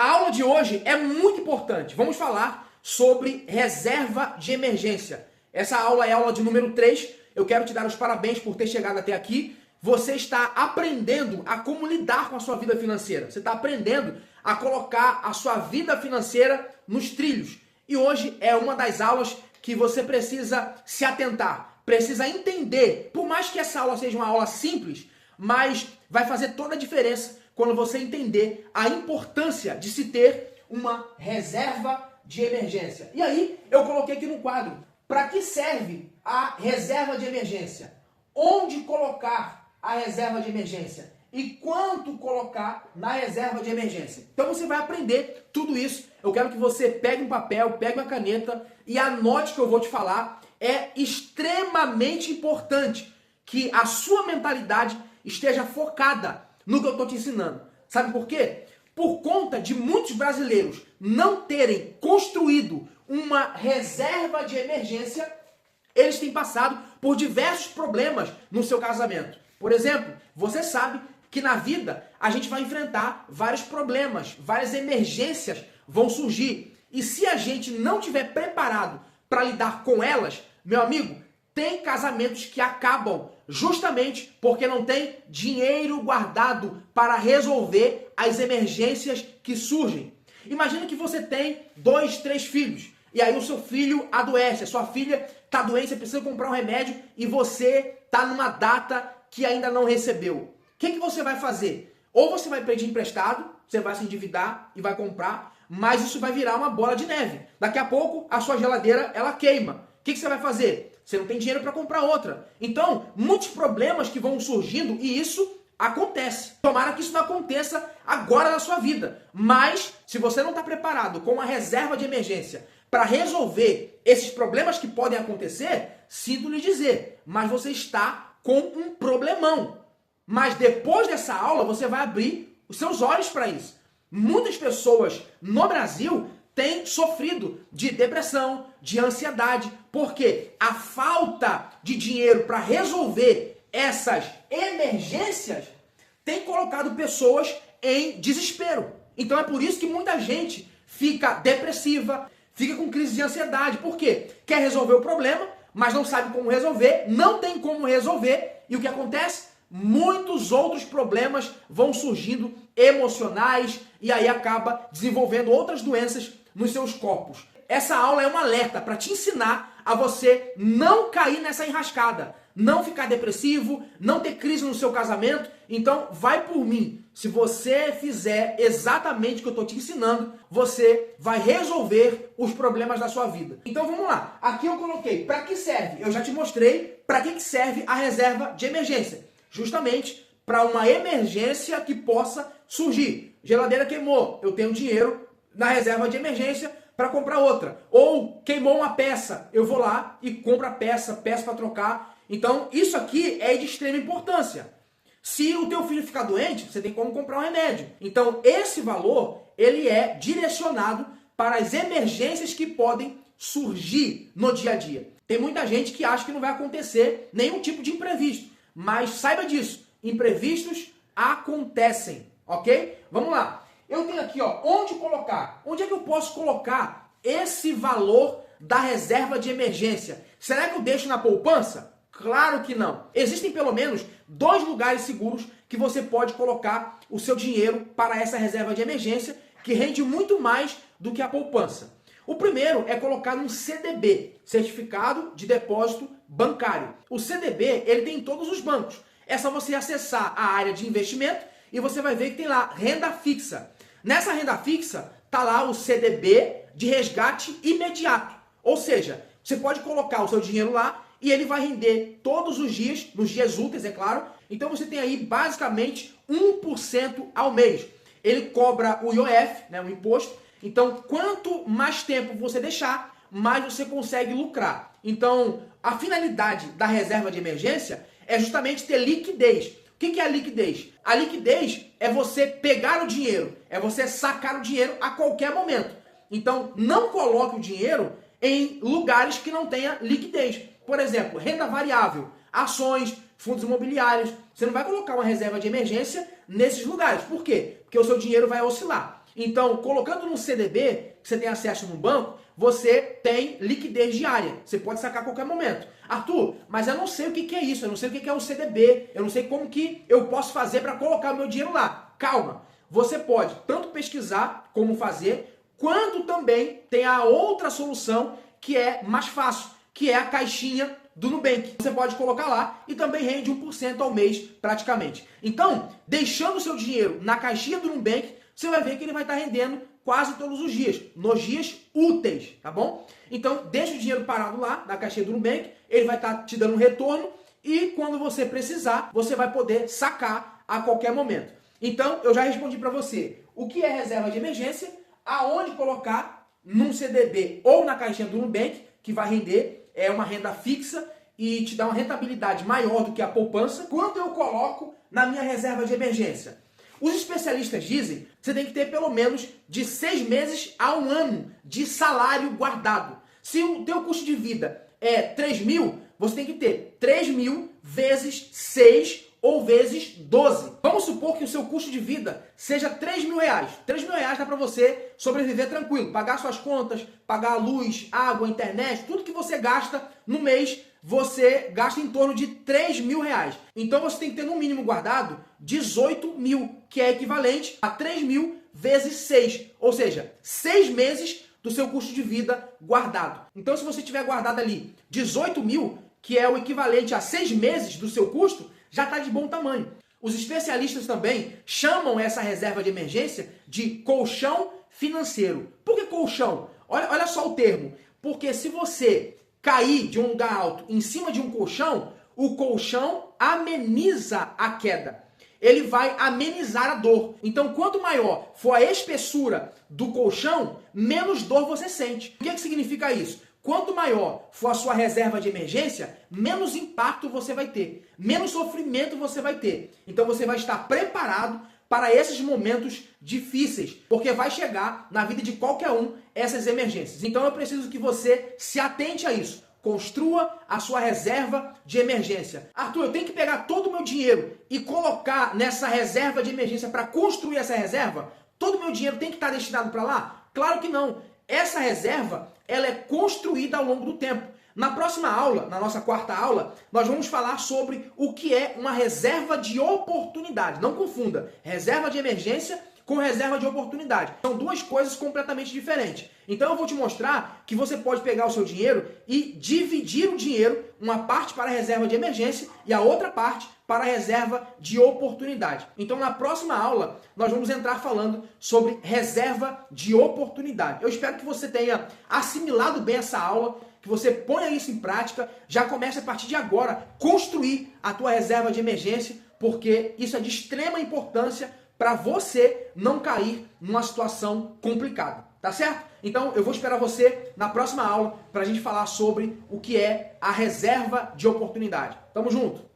A aula de hoje é muito importante. Vamos falar sobre reserva de emergência. Essa aula é a aula de número 3. Eu quero te dar os parabéns por ter chegado até aqui. Você está aprendendo a como lidar com a sua vida financeira. Você está aprendendo a colocar a sua vida financeira nos trilhos. E hoje é uma das aulas que você precisa se atentar, precisa entender. Por mais que essa aula seja uma aula simples, mas vai fazer toda a diferença quando você entender a importância de se ter uma reserva de emergência. E aí, eu coloquei aqui no quadro, para que serve a reserva de emergência? Onde colocar a reserva de emergência? E quanto colocar na reserva de emergência? Então você vai aprender tudo isso. Eu quero que você pegue um papel, pegue uma caneta e anote o que eu vou te falar. É extremamente importante que a sua mentalidade esteja focada no que eu estou te ensinando. Sabe por quê? Por conta de muitos brasileiros não terem construído uma reserva de emergência, eles têm passado por diversos problemas no seu casamento. Por exemplo, você sabe que na vida a gente vai enfrentar vários problemas, várias emergências vão surgir. E se a gente não tiver preparado para lidar com elas, meu amigo, tem casamentos que acabam justamente porque não tem dinheiro guardado para resolver as emergências que surgem. Imagina que você tem 2, 3 filhos e aí o seu filho adoece, a sua filha está doente, você precisa comprar um remédio e você está numa data que ainda não recebeu. O que você vai fazer? Ou você vai pedir emprestado, você vai se endividar e vai comprar, mas isso vai virar uma bola de neve. Daqui a pouco a sua geladeira ela queima. O que você vai fazer? Você não tem dinheiro para comprar outra. Então, muitos problemas que vão surgindo e isso acontece. Tomara que isso não aconteça agora na sua vida. Mas, se você não está preparado com uma reserva de emergência para resolver esses problemas que podem acontecer, sinto lhe dizer, mas você está com um problemão. Mas depois dessa aula, você vai abrir os seus olhos para isso. Muitas pessoas no Brasil têm sofrido de depressão, de ansiedade, porque a falta de dinheiro para resolver essas emergências tem colocado pessoas em desespero. Então é por isso que muita gente fica depressiva, fica com crise de ansiedade. Por quê? Quer resolver o problema, mas não sabe como resolver, não tem como resolver. E o que acontece? Muitos outros problemas vão surgindo emocionais e aí acaba desenvolvendo outras doenças nos seus corpos. Essa aula é um alerta para te ensinar a você não cair nessa enrascada, não ficar depressivo, não ter crise no seu casamento. Então vai por mim. Se você fizer exatamente o que eu estou te ensinando, você vai resolver os problemas da sua vida. Então vamos lá. Aqui eu coloquei para que serve. Eu já te mostrei para que serve a reserva de emergência. Justamente para uma emergência que possa surgir. Geladeira queimou, eu tenho dinheiro na reserva de emergência para comprar outra. Ou queimou uma peça, eu vou lá e compro a peça, peço para trocar. Então isso aqui é de extrema importância. Se o teu filho ficar doente, você tem como comprar um remédio. Então esse valor, ele é direcionado para as emergências que podem surgir no dia a dia. Tem muita gente que acha que não vai acontecer nenhum tipo de imprevisto. Mas saiba disso, imprevistos acontecem, ok? Vamos lá. Eu tenho aqui, ó, onde colocar? Onde é que eu posso colocar esse valor da reserva de emergência? Será que eu deixo na poupança? Claro que não. Existem pelo menos 2 lugares seguros que você pode colocar o seu dinheiro para essa reserva de emergência, que rende muito mais do que a poupança. O primeiro é colocar um CDB, Certificado de Depósito Bancário. O CDB, ele tem em todos os bancos. É só você acessar a área de investimento e você vai ver que tem lá renda fixa. Nessa renda fixa, tá lá o CDB de resgate imediato. Ou seja, você pode colocar o seu dinheiro lá e ele vai render todos os dias, nos dias úteis, é claro. Então você tem aí basicamente 1% ao mês. Ele cobra o IOF, né, o imposto. Então, quanto mais tempo você deixar, mais você consegue lucrar. Então, a finalidade da reserva de emergência é justamente ter liquidez. O que é a liquidez? A liquidez é você pegar o dinheiro, é você sacar o dinheiro a qualquer momento. Então, não coloque o dinheiro em lugares que não tenha liquidez. Por exemplo, renda variável, ações, fundos imobiliários. Você não vai colocar uma reserva de emergência nesses lugares. Por quê? Porque o seu dinheiro vai oscilar. Então, colocando no CDB, que você tem acesso no banco, você tem liquidez diária. Você pode sacar a qualquer momento. Arthur, mas eu não sei o que é isso, eu não sei o que é um CDB, eu não sei como que eu posso fazer para colocar o meu dinheiro lá. Calma, você pode tanto pesquisar como fazer, quanto também tem a outra solução que é mais fácil, que é a caixinha do Nubank. Você pode colocar lá e também rende 1% ao mês praticamente. Então, deixando o seu dinheiro na caixinha do Nubank, você vai ver que ele vai estar rendendo quase todos os dias, nos dias úteis, tá bom? Então, deixa o dinheiro parado lá na caixinha do Nubank, ele vai estar te dando um retorno e quando você precisar, você vai poder sacar a qualquer momento. Então, eu já respondi para você o que é reserva de emergência, aonde colocar num CDB ou na caixinha do Nubank, que vai render, é uma renda fixa e te dá uma rentabilidade maior do que a poupança. Quanto eu coloco na minha reserva de emergência? Os especialistas dizem que você tem que ter pelo menos de 6 meses a 1 ano de salário guardado. Se o teu custo de vida é 3 mil, você tem que ter 3 mil vezes 6 ou vezes 12. Vamos supor que o seu custo de vida seja 3 mil reais. 3 mil reais dá para você sobreviver tranquilo, pagar suas contas, pagar a luz, água, internet, tudo que você gasta no mês, você gasta em torno de 3 mil reais. Então você tem que ter no mínimo guardado 18 mil, que é equivalente a 3 mil vezes 6, ou seja, 6 meses do seu custo de vida guardado. Então se você tiver guardado ali 18 mil, que é o equivalente a 6 meses do seu custo, já está de bom tamanho. Os especialistas também chamam essa reserva de emergência de colchão financeiro. Por que colchão? Olha só o termo. Porque se você cair de um lugar alto em cima de um colchão, o colchão ameniza a queda. Ele vai amenizar a dor. Então, quanto maior for a espessura do colchão, menos dor você sente. O que significa isso? Quanto maior for a sua reserva de emergência, menos impacto você vai ter, menos sofrimento você vai ter. Então você vai estar preparado para esses momentos difíceis, porque vai chegar na vida de qualquer um essas emergências. Então eu preciso que você se atente a isso. Construa a sua reserva de emergência. Arthur, eu tenho que pegar todo o meu dinheiro e colocar nessa reserva de emergência para construir essa reserva? Todo o meu dinheiro tem que estar destinado para lá? Claro que não. Essa reserva, ela é construída ao longo do tempo. Na próxima aula, na nossa quarta aula, nós vamos falar sobre o que é uma reserva de oportunidade. Não confunda reserva de emergência com reserva de oportunidade. São duas coisas completamente diferentes. Então eu vou te mostrar que você pode pegar o seu dinheiro e dividir o dinheiro, uma parte para a reserva de emergência e a outra parte para a reserva de oportunidade. Então na próxima aula nós vamos entrar falando sobre reserva de oportunidade. Eu espero que você tenha assimilado bem essa aula, que você ponha isso em prática, já comece a partir de agora a construir a tua reserva de emergência, porque isso é de extrema importância para você não cair numa situação complicada, tá certo? Então eu vou esperar você na próxima aula para a gente falar sobre o que é a reserva de oportunidade. Tamo junto!